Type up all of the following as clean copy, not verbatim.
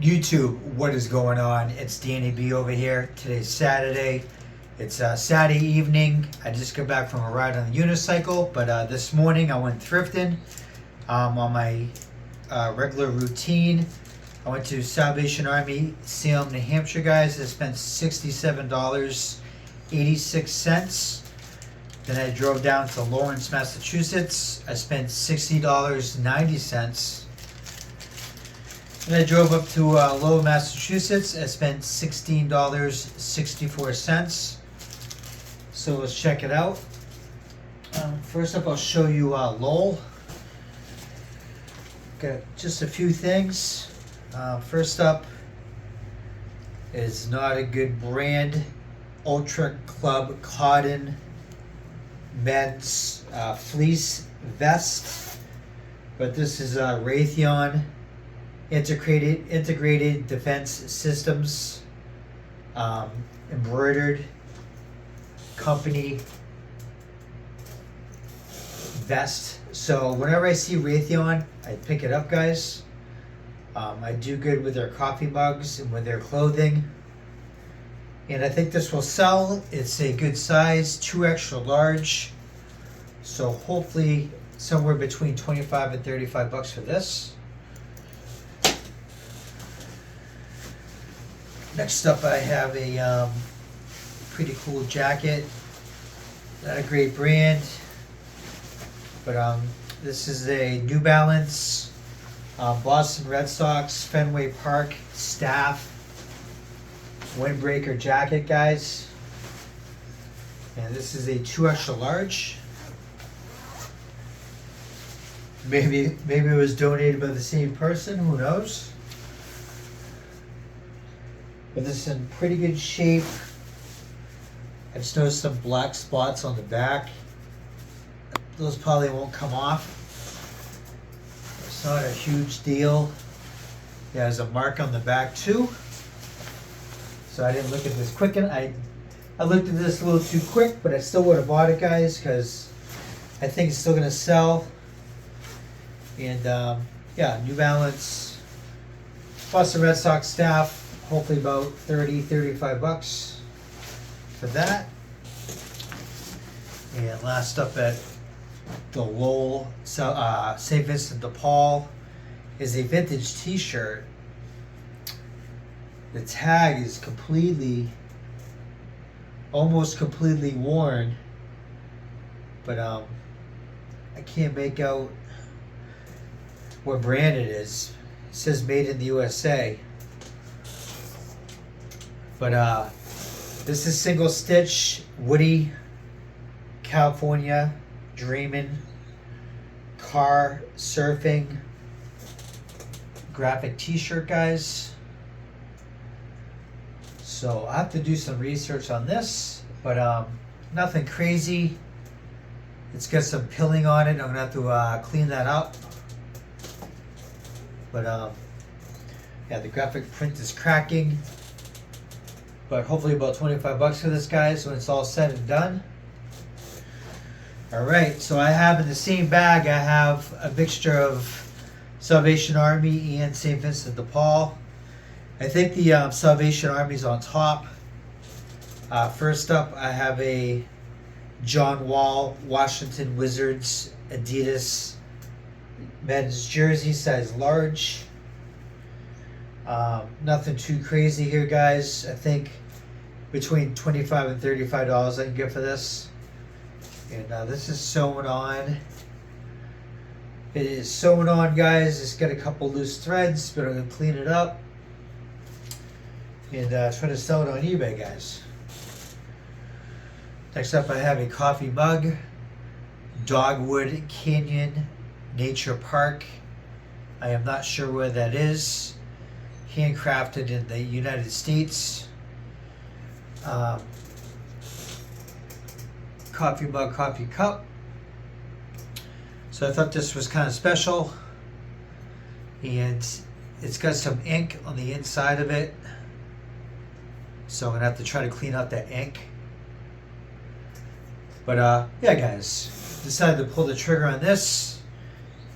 YouTube, what is going on? It's Danny B over here. Today's Saturday. It's Saturday evening. I just got back from a ride on the unicycle, but this morning I went thrifting on my regular routine. I went to Salvation Army, Salem, New Hampshire, guys. I spent $67.86. Then I drove down to Lawrence, Massachusetts. I spent $60.90. And I drove up to Lowell, Massachusetts. I spent $16.64. So let's check it out. First up, I'll show you Lowell. Got just a few things. First up is not a good brand. Ultra Club Cotton Men's Fleece Vest. But this is Raytheon integrated defense systems, embroidered company vest. So whenever I see Raytheon, I pick it up, guys. I do good with their coffee mugs and with their clothing, and I think this will sell. It's a good size, 2 extra large, so hopefully somewhere between 25 and 35 bucks for this. Next up, I have a pretty cool jacket. Not a great brand, but this is a New Balance Boston Red Sox Fenway Park staff windbreaker jacket, guys. And this is a 2 extra large. Maybe it was donated by the same person. Who knows? But this is in pretty good shape. I just noticed some black spots on the back. Those probably won't come off. It's not a huge deal. It has a mark on the back too. So I didn't look at this quick. I looked at this a little too quick, but I still would have bought it, guys, because I think it's still going to sell. And yeah, New Balance Boston Red Sox staff. Hopefully about 35 bucks for that. And last up at the Lowell St. Vincent de Paul is a vintage t-shirt. The tag is almost completely worn, but I can't make out what brand it is. It says made in the USA. But this is single stitch, Woody, California, Dreamin', car surfing, graphic t-shirt, guys. So I have to do some research on this, but nothing crazy. It's got some pilling on it. I'm gonna have to clean that up. But yeah, the graphic print is cracking. But hopefully about 25 bucks for this, guys, when it's all said and done. All right, so I have in the same bag, I have a mixture of Salvation Army and St. Vincent de Paul. I think the Salvation Army's on top. First up, I have a John Wall Washington Wizards Adidas men's jersey, size large. Nothing too crazy here, guys. I think between $25 and $35 I can get for this. And this is sewn on. It is sewn on, guys. It's got a couple loose threads, but I'm going to clean it up and try to sell it on eBay, guys. Next up, I have a coffee mug. Dogwood Canyon Nature Park. I am not sure where that is. Handcrafted in the United States. Coffee mug, coffee cup. So I thought this was kind of special. And it's got some ink on the inside of it. So I'm going to have to try to clean out that ink. But yeah, guys. Decided to pull the trigger on this.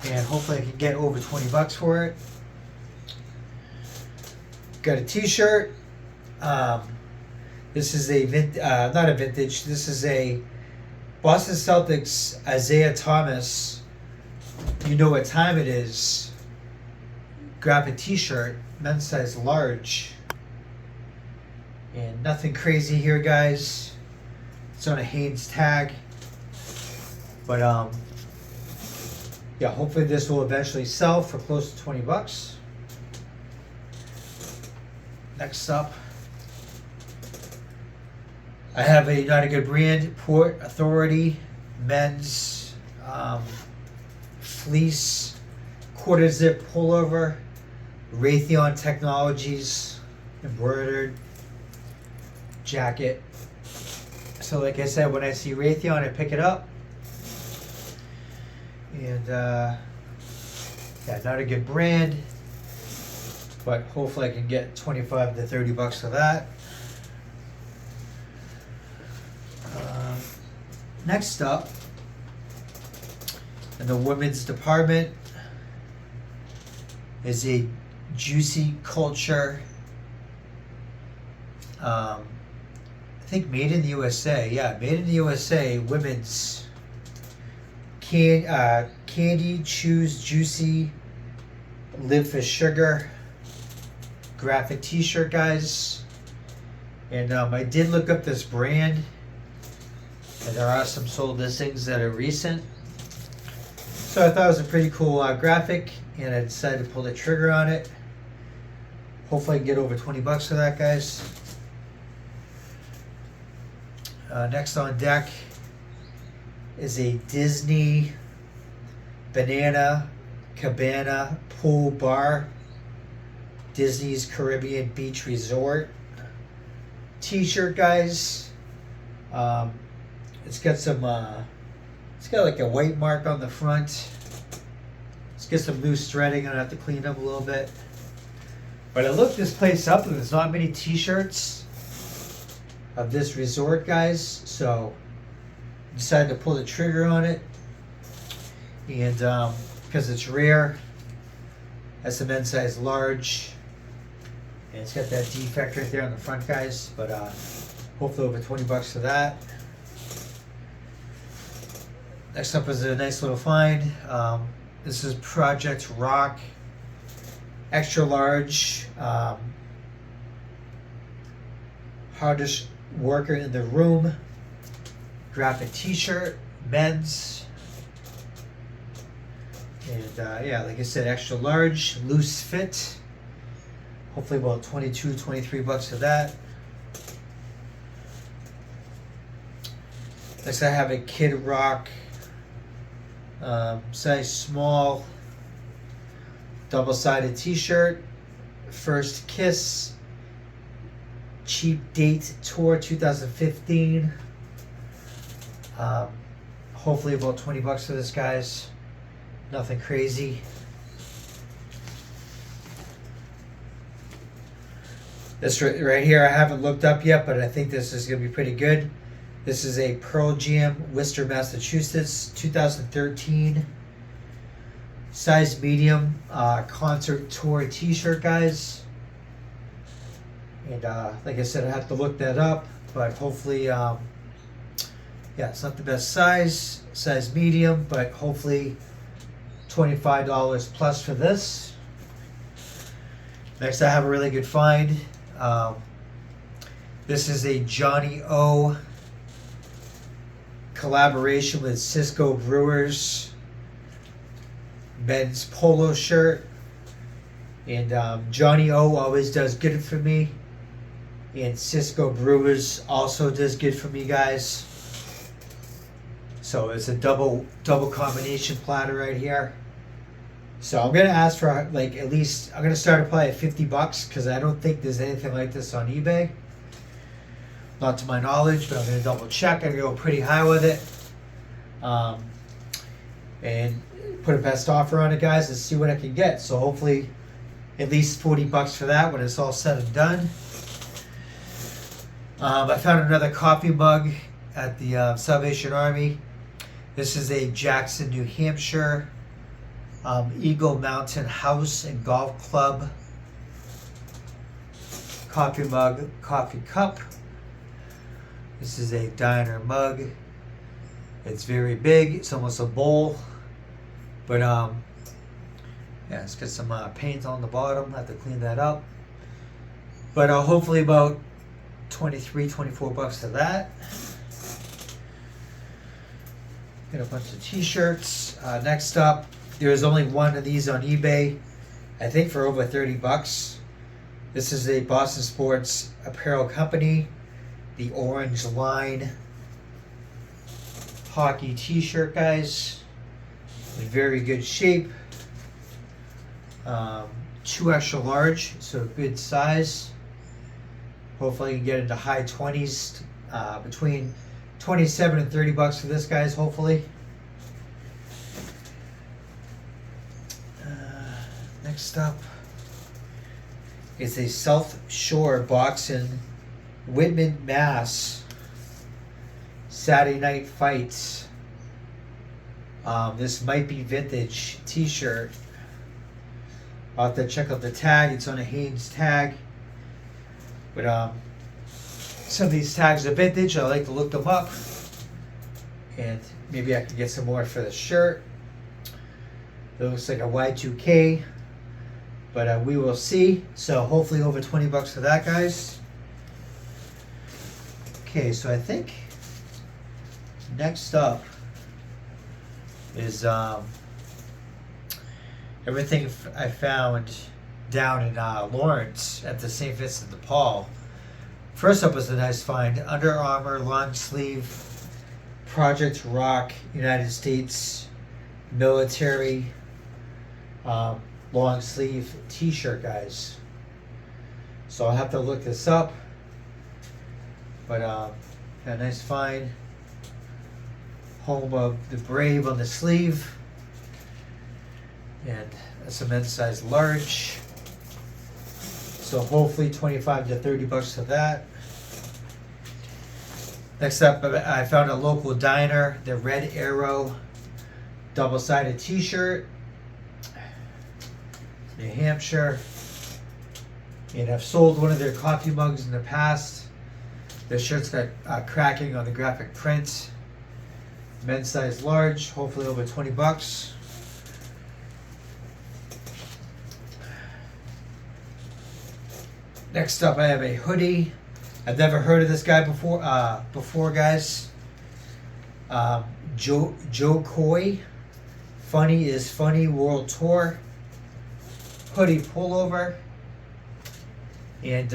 And hopefully I can get over 20 bucks for it. got a t-shirt. This is a not a vintage. This is a Boston Celtics Isaiah Thomas. You know what time it is. Graphic t-shirt, men's size large. And nothing crazy here, guys. It's on a Hanes tag. But yeah, hopefully this will eventually sell for close to 20 bucks. Next up, I have a not a good brand, Port Authority men's fleece quarter zip pullover, Raytheon Technologies embroidered jacket. So like I said, when I see Raytheon, I pick it up. And yeah, not a good brand, but hopefully I can get 25 to 30 bucks for that. Next up, in the women's department, is a Juicy Culture, I think made in the USA. Yeah, made in the USA women's candy, choose juicy, live for sugar graphic t-shirt, guys. And I did look up this brand, and there are some sold listings that are recent. So I thought it was a pretty cool graphic, and I decided to pull the trigger on it. Hopefully I can get over 20 bucks for that, guys. Next on deck is a Disney Banana Cabana Pool Bar, Disney's Caribbean Beach Resort t-shirt, guys. It's got some it's got like a white mark on the front. Let's get some loose threading. I'm gonna have to clean up a little bit, but I looked this place up and there's not many t-shirts of this resort, guys, so decided to pull the trigger on it. And because it's rare, that's a men's size large, and it's got that defect right there on the front, guys, but hopefully over 20 bucks for that. Next up is a nice little find. This is Project Rock extra large, hardest worker in the room graphic t-shirt, men's. And yeah, like I said, extra large, loose fit. Hopefully about 22, 23 bucks for that. Next I have a Kid Rock size small double-sided t-shirt, First Kiss Cheap Date Tour 2015. Hopefully about 20 bucks for this, guys. Nothing crazy. This right here I haven't looked up yet, but I think this is going to be pretty good. This is a Pearl Jam, Worcester, Massachusetts, 2013. Size medium concert tour t-shirt, guys. And like I said, I have to look that up, but hopefully, yeah, it's not the best size medium, but hopefully $25 plus for this. Next, I have a really good find. This is a Johnny O collaboration with Cisco Brewers men's polo shirt. And Johnny O always does good for me, and Cisco Brewers also does good for me, guys. So it's a double combination platter right here. So I'm gonna ask for like at least, I'm gonna start at probably at 50 bucks because I don't think there's anything like this on eBay. Not to my knowledge, but I'm gonna double check. I'm gonna go pretty high with it. And put a best offer on it, guys, and see what I can get. So hopefully at least 40 bucks for that when it's all said and done. I found another coffee mug at the Salvation Army. This is a Jackson, New Hampshire Eagle Mountain House and Golf Club coffee mug, coffee cup. This is a diner mug. It's very big. It's almost a bowl. But yeah, it's got some paint on the bottom. I have to clean that up. But hopefully about 23, 24 bucks for that. Got a bunch of t-shirts. Next up, there's only one of these on eBay, I think for over 30 bucks. This is a Boston Sports apparel company. The Orange Line hockey t-shirt, guys. In very good shape. 2 extra large, so good size. Hopefully you can get into high 20s, between 27 and 30 bucks for this, guys, hopefully. Next up is a South Shore Boxing, Whitman, Mass. Saturday Night Fights. This might be vintage t-shirt. I'll have to check out the tag. It's on a Hanes tag. But some of these tags are vintage. I like to look them up. And maybe I can get some more for the shirt. It looks like a Y2K. But we will see. So hopefully over 20 bucks for that, guys. Okay, so I think next up is everything I found down in Lawrence at the St. Vincent de Paul. First up was a nice find. Under Armour long sleeve Project Rock United States military long sleeve t-shirt, guys. So I'll have to look this up. But a nice find. Home of the Brave on the sleeve. And that's a men's size large. So hopefully 25 to 30 bucks for that. Next up, I found a local diner, the Red Arrow double-sided t-shirt. New Hampshire. And I've sold one of their coffee mugs in the past. The shirt's got cracking on the graphic print. Men's size large, hopefully over 20 bucks. Next up, I have a hoodie. I've never heard of this guy before, guys. Joe Coy, Funny is Funny World Tour hoodie pullover. And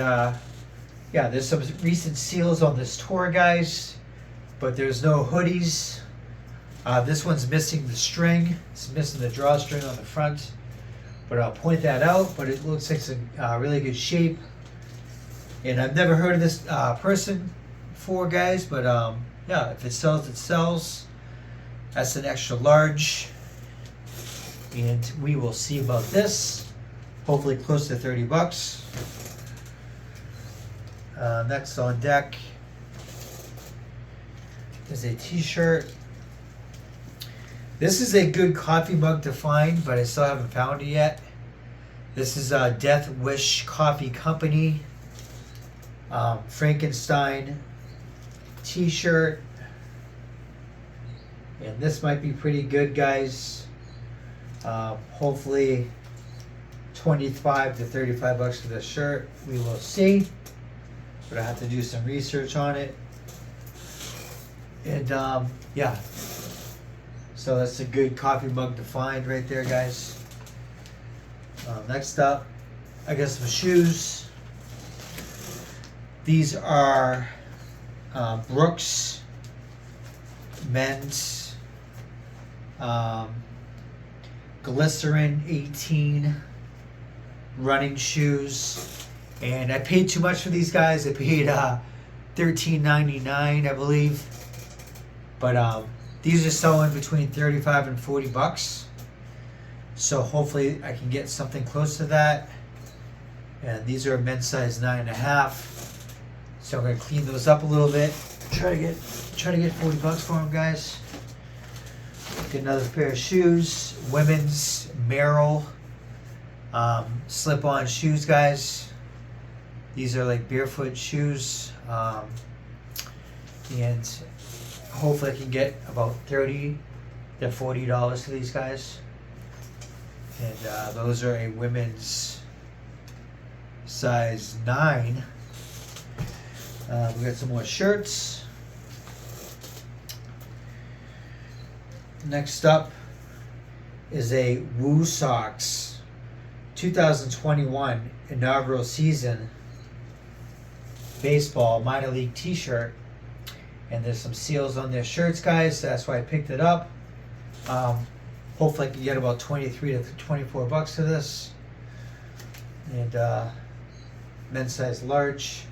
yeah, there's some recent seals on this tour, guys, but there's no hoodies. This one's missing the string. It's missing the drawstring on the front, but I'll point that out. But it looks like it's in really good shape. And I've never heard of this person before, guys, but yeah, if it sells, it sells. That's an extra large. And we will see about this. Hopefully close to 30 bucks. Next on deck is a t-shirt. This is a good coffee mug to find, but I still haven't found it yet. This is Death Wish Coffee Company. Frankenstein t-shirt. And this might be pretty good, guys. Hopefully 25 to 35 bucks for this shirt. We will see. But I have to do some research on it. And yeah. So that's a good coffee mug to find right there, guys. Next up, I guess some shoes. These are Brooks men's Glycerin 18 running shoes. And I paid too much for these guys. I paid $13.99, I believe. But these are selling between 35 and 40 bucks. So hopefully I can get something close to that. And these are men's size 9.5. So I'm gonna clean those up a little bit. Try to get 40 bucks for them, guys. Get another pair of shoes. Women's Merrill slip-on shoes, guys. These are like barefoot shoes, and hopefully I can get about $30 to $40 for these guys. And those are a women's size 9. We got some more shirts. Next up is a Woo Sox 2021 inaugural season baseball minor league t-shirt, and there's some seals on their shirts, guys, so that's why I picked it up. Hopefully I can get about 23 to 24 bucks for this. And men's size large.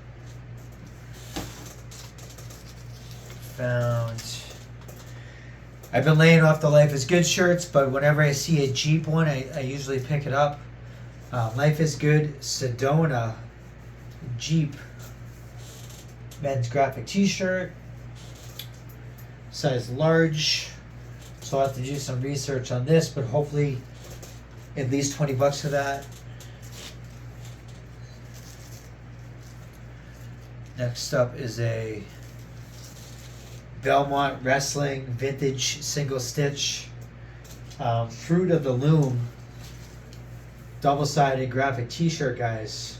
I've been laying off the Life is Good shirts, but whenever I see a Jeep one, I usually pick it up. Life is Good Sedona Jeep men's graphic t-shirt, size large. So I'll have to do some research on this, but hopefully at least 20 bucks for that. Next up is a Belmont Wrestling vintage single stitch Fruit of the Loom double-sided graphic t-shirt, guys.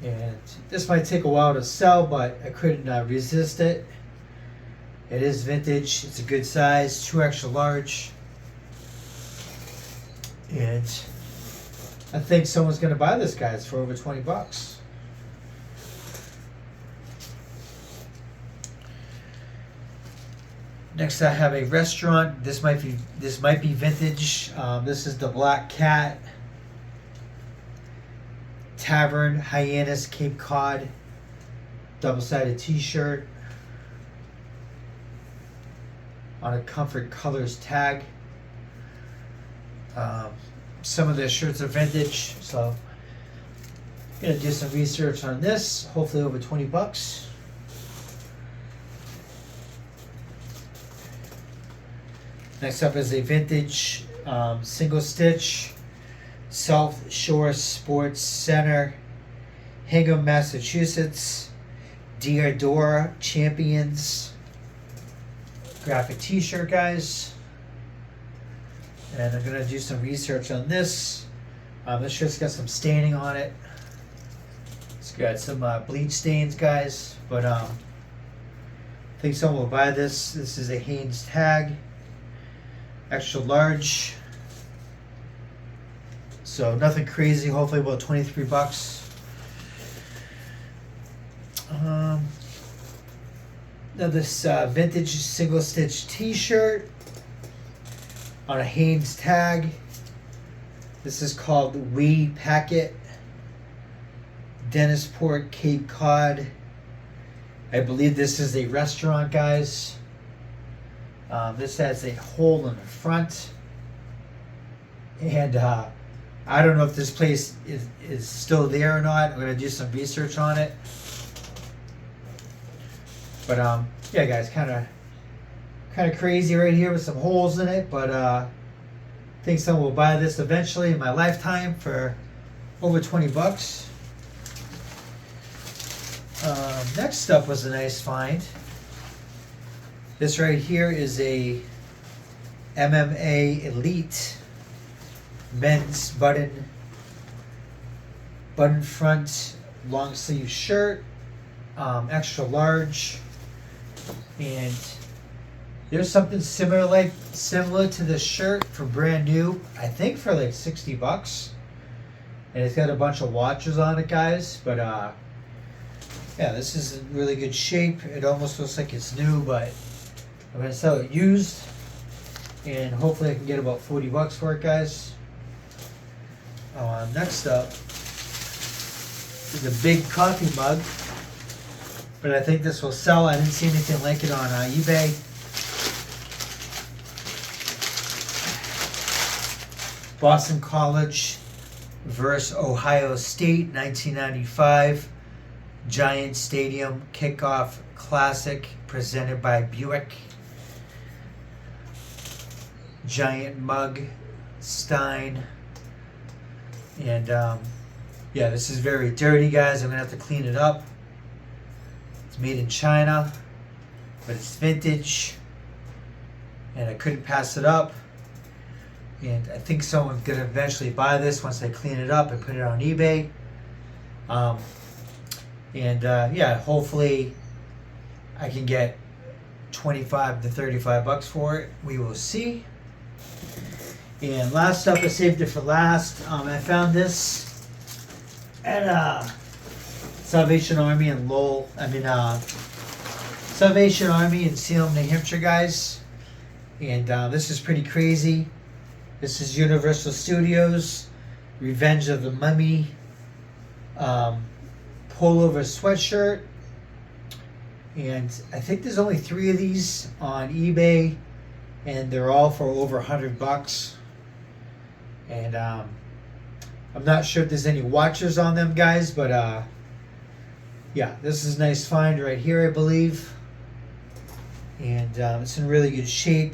And this might take a while to sell, but I couldn't resist it. It is vintage. It's a good size, 2 extra large. And I think someone's going to buy this, guys, for over 20 bucks. Next, I have a restaurant. This might be vintage. This is the Black Cat Tavern Hyannis Cape Cod double-sided t-shirt on a Comfort Colors tag. Some of their shirts are vintage, so I'm gonna do some research on this. Hopefully over 20 bucks. Next up is a vintage single stitch South Shore Sports Center, Hingham, Massachusetts, Diadora Champions graphic t-shirt, guys. And I'm going to do some research on this. This shirt's got some staining on it. It's got some bleach stains, guys. But I think someone will buy this. This is a Hanes tag. Extra large. So nothing crazy. Hopefully about 23 bucks. Now this vintage single stitch t-shirt on a Hanes tag. This is called Wee Packet, Dennisport, Cape Cod. I believe this is a restaurant, guys. This has a hole in the front, and I don't know if this place is still there or not. I'm gonna do some research on it. But yeah, guys, kind of crazy right here with some holes in it. But I think someone will buy this eventually in my lifetime for over 20 bucks. Next up was a nice find. This right here is a MMA Elite men's button front long sleeve shirt, extra large. And there's something similar to this shirt for brand new, I think for like 60 bucks. And it's got a bunch of watches on it, guys. But yeah, this is in really good shape. It almost looks like it's new, but I'm gonna sell it used, and hopefully I can get about 40 bucks for it, guys. Next up is a big coffee mug, but I think this will sell. I didn't see anything like it on eBay. Boston College versus Ohio State, 1995 Giant Stadium Kickoff Classic, presented by Buick. Giant mug, Stein, and Yeah, this is very dirty, guys. I'm gonna have to clean it up. It's made in China, but it's vintage, and I couldn't pass it up. And I think someone's gonna eventually buy this once I clean it up and put it on eBay. Yeah, hopefully I can get 25 to 35 bucks for it. We will see. And last up, I saved it for last. I found this at Salvation Army in Salvation Army in Salem, New Hampshire, guys. And this is pretty crazy. This is Universal Studios, Revenge of the Mummy pullover sweatshirt. And I think there's only 3 of these on eBay, and they're all for over $100. And I'm not sure if there's any watchers on them, guys, but yeah, this is a nice find right here, I believe. And it's in really good shape.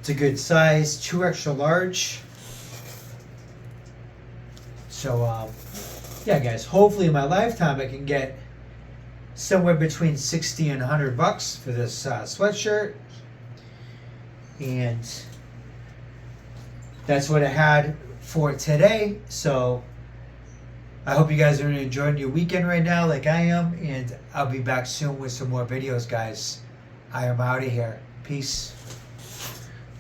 It's a good size, 2 extra large. So yeah, guys, hopefully in my lifetime I can get somewhere between 60 and $100 for this sweatshirt. And that's what I had for today. So I hope you guys are enjoying your weekend right now like I am, and I'll be back soon with some more videos, guys. I am out of here. Peace.